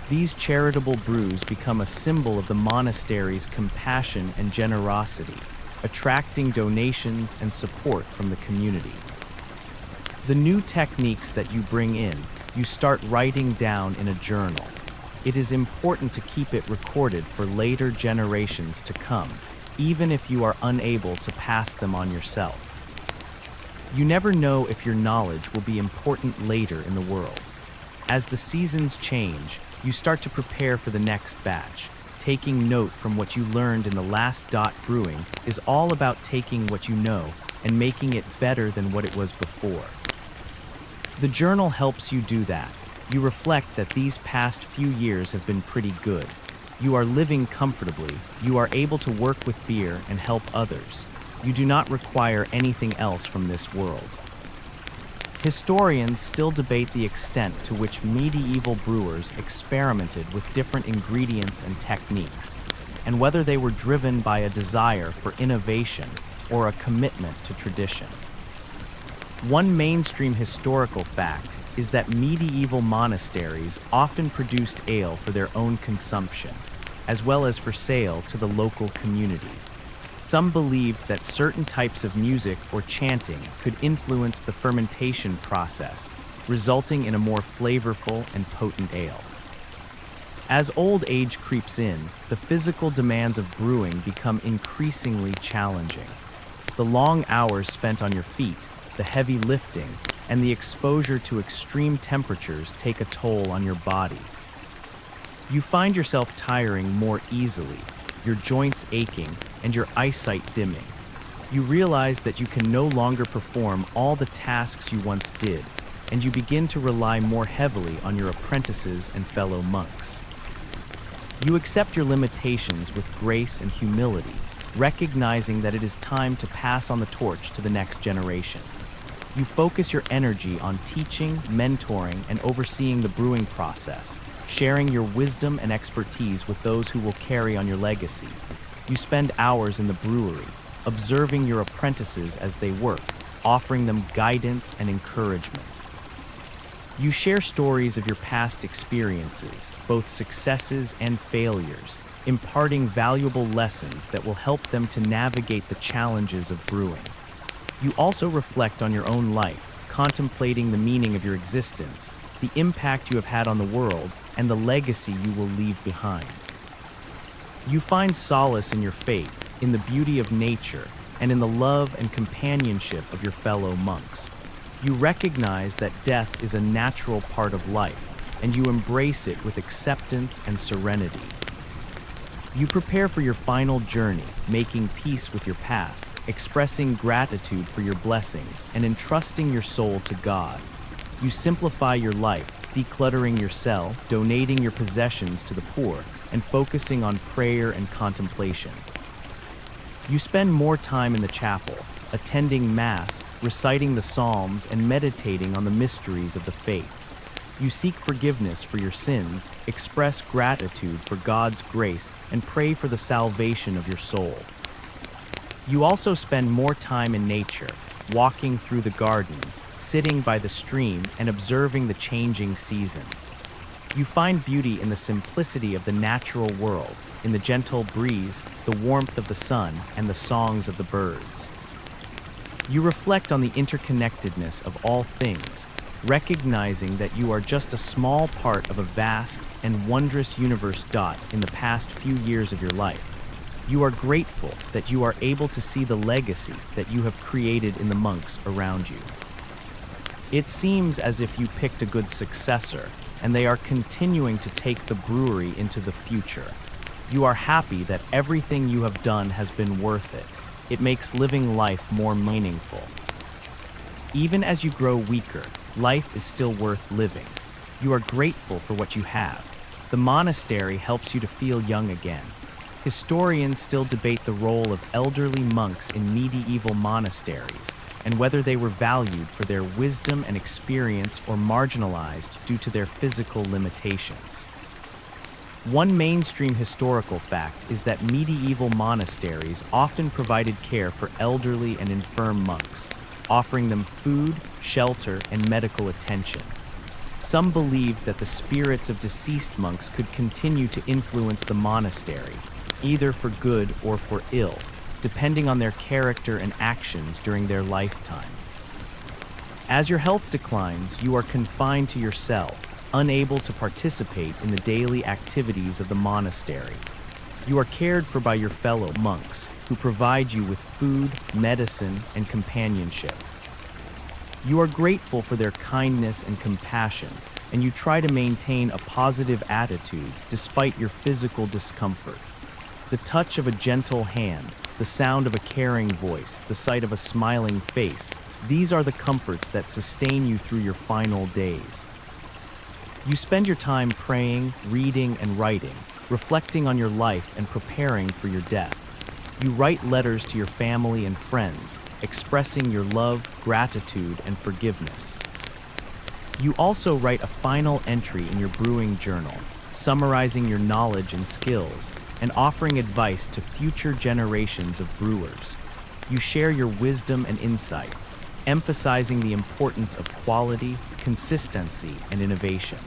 A: These charitable brews become a symbol of the monastery's compassion and generosity, attracting donations and support from the community. The new techniques that you bring in, you start writing down in a journal. It is important to keep it recorded for later generations to come, even if you are unable to pass them on yourself. You never know if your knowledge will be important later in the world. As the seasons change, you start to prepare for the next batch. Taking note from what you learned in the last dot brewing is all about taking what you know and making it better than what it was before. The journal helps you do that. You reflect that these past few years have been pretty good. You are living comfortably, you are able to work with beer and help others. You do not require anything else from this world. Historians still debate the extent to which medieval brewers experimented with different ingredients and techniques, and whether they were driven by a desire for innovation or a commitment to tradition. One mainstream historical fact is that medieval monasteries often produced ale for their own consumption, as well as for sale to the local community. Some believed that certain types of music or chanting could influence the fermentation process, resulting in a more flavorful and potent ale. As old age creeps in, the physical demands of brewing become increasingly challenging. The long hours spent on your feet, the heavy lifting, and the exposure to extreme temperatures take a toll on your body. You find yourself tiring more easily, your joints aching, and your eyesight dimming. You realize that you can no longer perform all the tasks you once did, and you begin to rely more heavily on your apprentices and fellow monks. You accept your limitations with grace and humility, recognizing that it is time to pass on the torch to the next generation. You focus your energy on teaching, mentoring, and overseeing the brewing process, sharing your wisdom and expertise with those who will carry on your legacy. You spend hours in the brewery, observing your apprentices as they work, offering them guidance and encouragement. You share stories of your past experiences, both successes and failures, imparting valuable lessons that will help them to navigate the challenges of brewing. You also reflect on your own life, contemplating the meaning of your existence, the impact you have had on the world, and the legacy you will leave behind. You find solace in your faith, in the beauty of nature, and in the love and companionship of your fellow monks. You recognize that death is a natural part of life, and you embrace it with acceptance and serenity. You prepare for your final journey, making peace with your past, expressing gratitude for your blessings, and entrusting your soul to God. You simplify your life, decluttering your cell, donating your possessions to the poor, and focusing on prayer and contemplation. You spend more time in the chapel, attending Mass, reciting the Psalms, and meditating on the mysteries of the faith. You seek forgiveness for your sins, express gratitude for God's grace, and pray for the salvation of your soul. You also spend more time in nature, walking through the gardens, sitting by the stream, and observing the changing seasons. You find beauty in the simplicity of the natural world, in the gentle breeze, the warmth of the sun, and the songs of the birds. You reflect on the interconnectedness of all things, recognizing that you are just a small part of a vast and wondrous universe in the past few years of your life. You are grateful that you are able to see the legacy that you have created in the monks around you. It seems as if you picked a good successor, and they are continuing to take the brewery into the future. You are happy that everything you have done has been worth it. It makes living life more meaningful. Even as you grow weaker, life is still worth living. You are grateful for what you have. The monastery helps you to feel young again. Historians still debate the role of elderly monks in medieval monasteries and whether they were valued for their wisdom and experience or marginalized due to their physical limitations. One mainstream historical fact is that medieval monasteries often provided care for elderly and infirm monks, offering them food, shelter, and medical attention. Some believed that the spirits of deceased monks could continue to influence the monastery, either for good or for ill, depending on their character and actions during their lifetime. As your health declines, you are confined to your cell, unable to participate in the daily activities of the monastery. You are cared for by your fellow monks, who provide you with food, medicine, and companionship. You are grateful for their kindness and compassion, and you try to maintain a positive attitude despite your physical discomfort. The touch of a gentle hand, the sound of a caring voice, the sight of a smiling face, these are the comforts that sustain you through your final days. You spend your time praying, reading, and writing, reflecting on your life and preparing for your death. You write letters to your family and friends, expressing your love, gratitude, and forgiveness. You also write a final entry in your brewing journal, summarizing your knowledge and skills, and offering advice to future generations of brewers. You share your wisdom and insights, emphasizing the importance of quality, consistency, and innovation.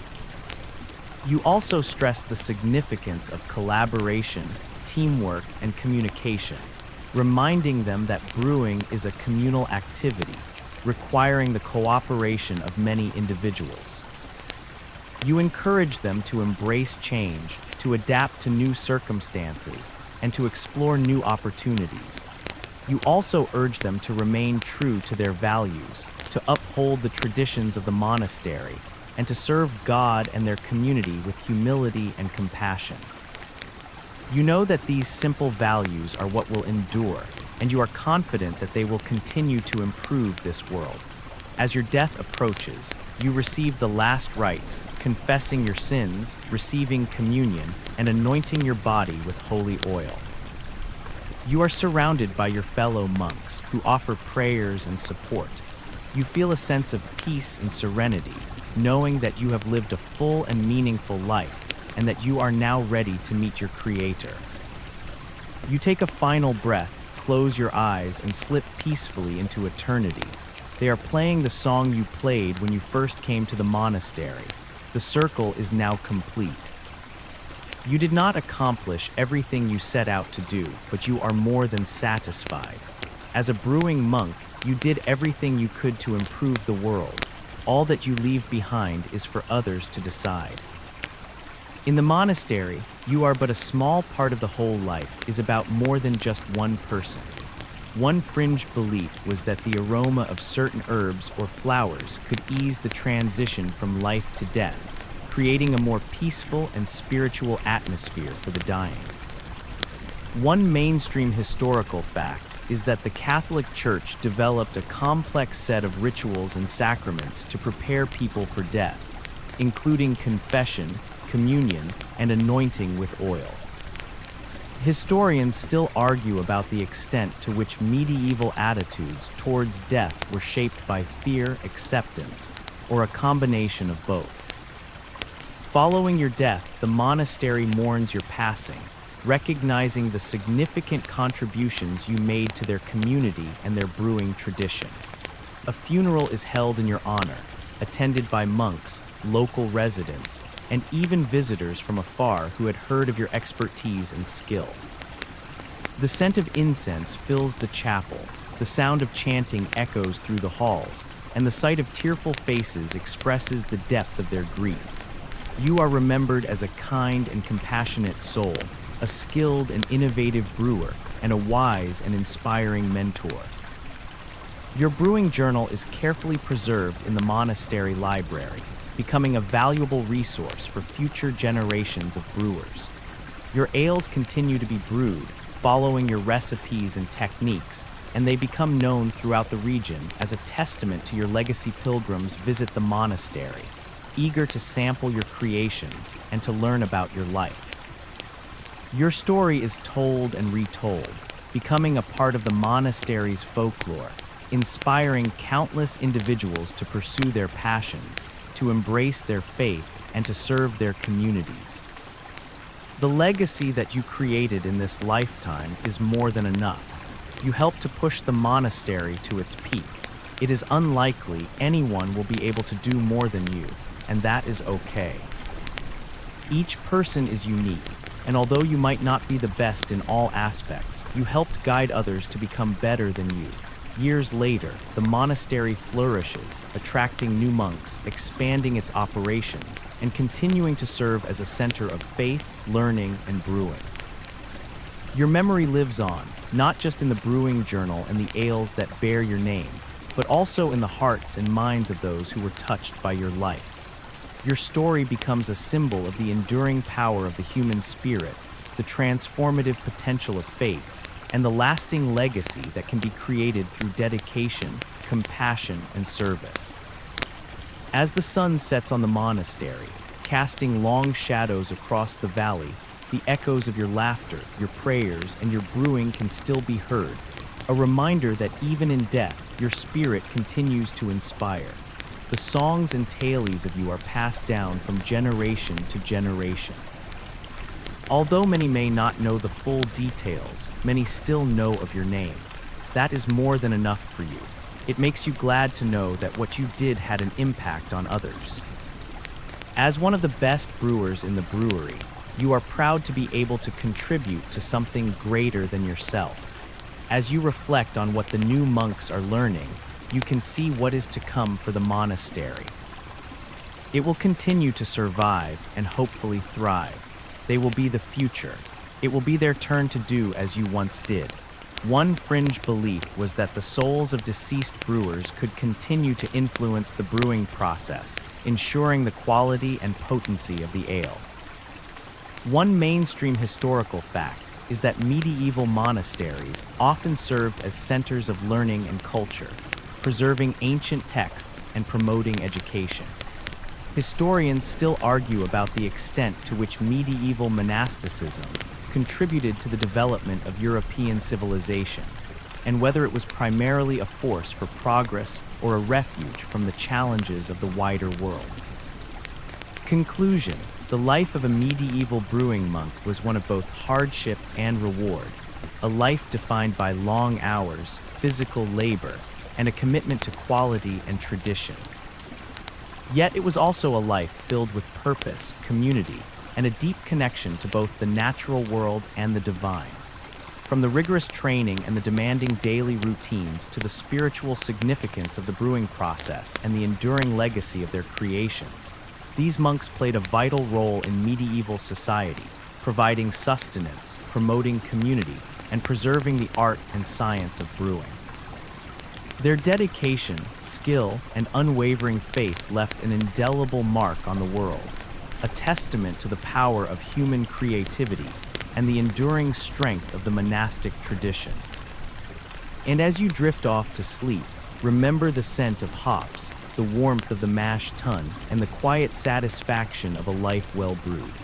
A: You also stress the significance of collaboration, teamwork, and communication, reminding them that brewing is a communal activity, requiring the cooperation of many individuals. You encourage them to embrace change, to adapt to new circumstances, and to explore new opportunities. You also urge them to remain true to their values, to uphold the traditions of the monastery, and to serve God and their community with humility and compassion. You know that these simple values are what will endure, and you are confident that they will continue to improve this world. As your death approaches, you receive the last rites, confessing your sins, receiving communion, and anointing your body with holy oil. You are surrounded by your fellow monks who offer prayers and support. You feel a sense of peace and serenity, knowing that you have lived a full and meaningful life, and that you are now ready to meet your Creator. You take a final breath, close your eyes, and slip peacefully into eternity. They are playing the song you played when you first came to the monastery. The circle is now complete. You did not accomplish everything you set out to do, but you are more than satisfied. As a brewing monk, you did everything you could to improve the world. All that you leave behind is for others to decide. In the monastery, you are but a small part of the whole life is about more than just one person. One fringe belief was that the aroma of certain herbs or flowers could ease the transition from life to death, creating a more peaceful and spiritual atmosphere for the dying. One mainstream historical fact is that the Catholic Church developed a complex set of rituals and sacraments to prepare people for death, including confession, communion, and anointing with oil. Historians still argue about the extent to which medieval attitudes towards death were shaped by fear, acceptance, or a combination of both. Following your death, the monastery mourns your passing, recognizing the significant contributions you made to their community and their brewing tradition. A funeral is held in your honor, attended by monks, local residents, and even visitors from afar who had heard of your expertise and skill. The scent of incense fills the chapel, the sound of chanting echoes through the halls, and the sight of tearful faces expresses the depth of their grief. You are remembered as a kind and compassionate soul, a skilled and innovative brewer, and a wise and inspiring mentor. Your brewing journal is carefully preserved in the monastery library, becoming a valuable resource for future generations of brewers. Your ales continue to be brewed, following your recipes and techniques, and they become known throughout the region as a testament to your legacy. Pilgrims visit the monastery, eager to sample your creations and to learn about your life. Your story is told and retold, becoming a part of the monastery's folklore, inspiring countless individuals to pursue their passions, to embrace their faith, and to serve their communities. The legacy that you created in this lifetime is more than enough. You helped to push the monastery to its peak. It is unlikely anyone will be able to do more than you, and that is okay. Each person is unique, and although you might not be the best in all aspects, you helped guide others to become better than you. Years later, the monastery flourishes, attracting new monks, expanding its operations, and continuing to serve as a center of faith, learning, and brewing. Your memory lives on, not just in the brewing journal and the ales that bear your name, but also in the hearts and minds of those who were touched by your life. Your story becomes a symbol of the enduring power of the human spirit, the transformative potential of faith, and the lasting legacy that can be created through dedication, compassion, and service. As the sun sets on the monastery, casting long shadows across the valley, the echoes of your laughter, your prayers, and your brewing can still be heard, a reminder that even in death, your spirit continues to inspire. The songs and tales of you are passed down from generation to generation. Although many may not know the full details, many still know of your name. That is more than enough for you. It makes you glad to know that what you did had an impact on others. As one of the best brewers in the brewery, you are proud to be able to contribute to something greater than yourself. As you reflect on what the new monks are learning, you can see what is to come for the monastery. It will continue to survive and hopefully thrive. They will be the future. It will be their turn to do as you once did. One fringe belief was that the souls of deceased brewers could continue to influence the brewing process, ensuring the quality and potency of the ale. One mainstream historical fact is that medieval monasteries often served as centers of learning and culture, preserving ancient texts and promoting education. Historians still argue about the extent to which medieval monasticism contributed to the development of European civilization, and whether it was primarily a force for progress or a refuge from the challenges of the wider world. Conclusion: the life of a medieval brewing monk was one of both hardship and reward, a life defined by long hours, physical labor, and a commitment to quality and tradition. Yet it was also a life filled with purpose, community, and a deep connection to both the natural world and the divine. From the rigorous training and the demanding daily routines to the spiritual significance of the brewing process and the enduring legacy of their creations, these monks played a vital role in medieval society, providing sustenance, promoting community, and preserving the art and science of brewing. Their dedication, skill, and unwavering faith left an indelible mark on the world, a testament to the power of human creativity and the enduring strength of the monastic tradition. And as you drift off to sleep, remember the scent of hops, the warmth of the mash tun, and the quiet satisfaction of a life well brewed.